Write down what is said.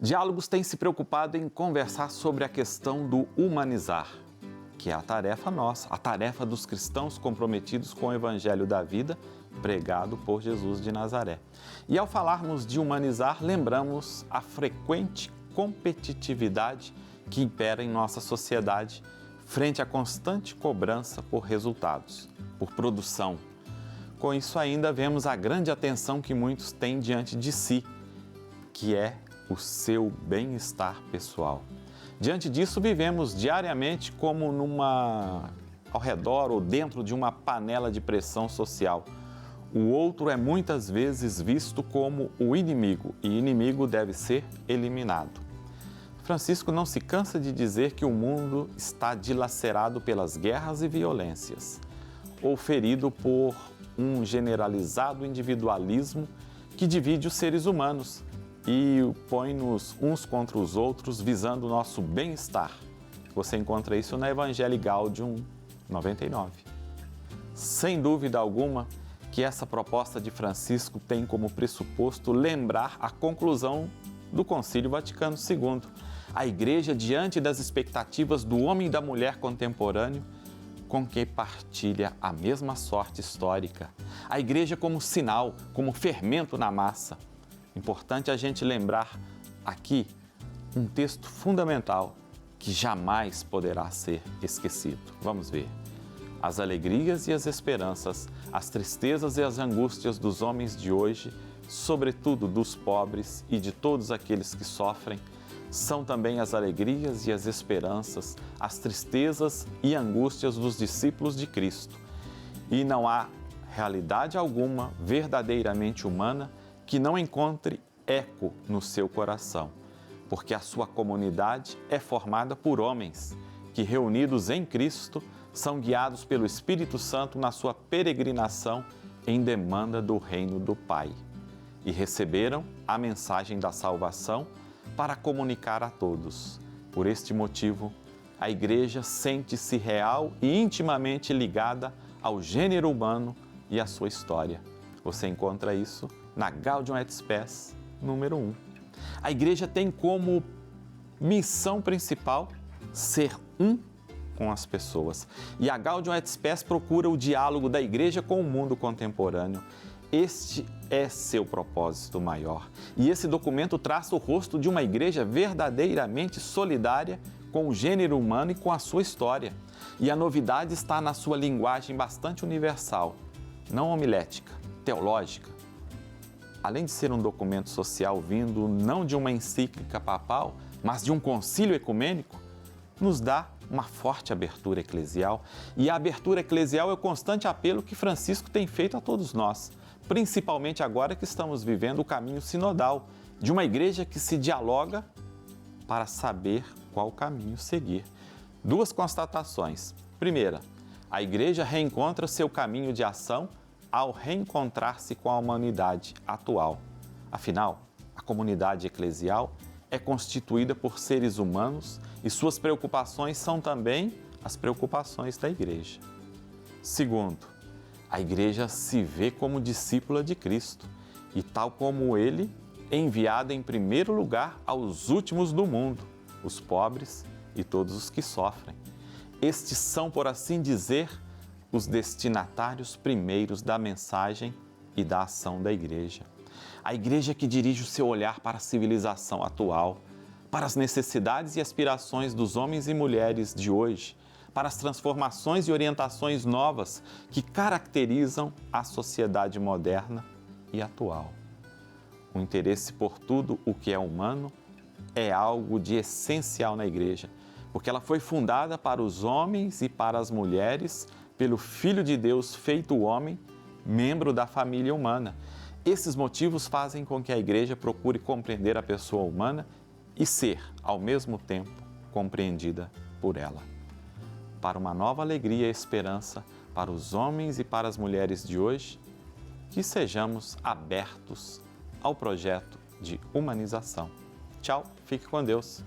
Diálogos tem se preocupado em conversar sobre a questão do humanizar, que é a tarefa nossa, a tarefa dos cristãos comprometidos com o Evangelho da vida pregado por Jesus de Nazaré. E ao falarmos de humanizar, lembramos a frequente competitividade que impera em nossa sociedade frente à constante cobrança por resultados, por produção. Com isso ainda vemos a grande atenção que muitos têm diante de si, que é o seu bem-estar pessoal. Diante disso, vivemos diariamente como ao redor ou dentro de uma panela de pressão social. O outro é muitas vezes visto como o inimigo e inimigo deve ser eliminado. Francisco não se cansa de dizer que o mundo está dilacerado pelas guerras e violências, ou ferido por um generalizado individualismo que divide os seres humanos e põe-nos uns contra os outros visando o nosso bem-estar. Você encontra isso na Evangelii Gaudium 99. Sem dúvida alguma que essa proposta de Francisco tem como pressuposto lembrar a conclusão do Concílio Vaticano II. A Igreja, diante das expectativas do homem e da mulher contemporâneo, com que partilha a mesma sorte histórica. A Igreja como sinal, como fermento na massa. Importante a gente lembrar aqui um texto fundamental que jamais poderá ser esquecido. Vamos ver. As alegrias e as esperanças, as tristezas e as angústias dos homens de hoje, sobretudo dos pobres e de todos aqueles que sofrem, são também as alegrias e as esperanças, as tristezas e angústias dos discípulos de Cristo. E não há realidade alguma verdadeiramente humana que não encontre eco no seu coração, porque a sua comunidade é formada por homens que, reunidos em Cristo, são guiados pelo Espírito Santo na sua peregrinação em demanda do reino do Pai. E receberam a mensagem da salvação para comunicar a todos. Por este motivo, a Igreja sente-se real e intimamente ligada ao gênero humano e à sua história. Você encontra isso na Gaudium et Spes, número 1. A Igreja tem como missão principal ser um com as pessoas. E a Gaudium et Spes procura o diálogo da Igreja com o mundo contemporâneo. Este é seu propósito maior. E esse documento traça o rosto de uma Igreja verdadeiramente solidária com o gênero humano e com a sua história. E a novidade está na sua linguagem bastante universal, não homilética, teológica. Além de ser um documento social vindo não de uma encíclica papal, mas de um concílio ecumênico, nos dá uma forte abertura eclesial. E a abertura eclesial é o constante apelo que Francisco tem feito a todos nós, principalmente agora que estamos vivendo o caminho sinodal, de uma igreja que se dialoga para saber qual caminho seguir. Duas constatações. Primeira, a igreja reencontra seu caminho de ação ao reencontrar-se com a humanidade atual. Afinal, a comunidade eclesial é constituída por seres humanos e suas preocupações são também as preocupações da igreja. Segundo, a igreja se vê como discípula de Cristo e, tal como ele, enviada em primeiro lugar aos últimos do mundo, os pobres e todos os que sofrem. Estes são, por assim dizer, os destinatários primeiros da mensagem e da ação da igreja. A igreja que dirige o seu olhar para a civilização atual, para as necessidades e aspirações dos homens e mulheres de hoje, para as transformações e orientações novas que caracterizam a sociedade moderna e atual. O interesse por tudo o que é humano é algo de essencial na igreja, porque ela foi fundada para os homens e para as mulheres pelo Filho de Deus feito homem, membro da família humana. Esses motivos fazem com que a igreja procure compreender a pessoa humana e ser, ao mesmo tempo, compreendida por ela. Para uma nova alegria e esperança para os homens e para as mulheres de hoje, que sejamos abertos ao projeto de humanização. Tchau, fique com Deus.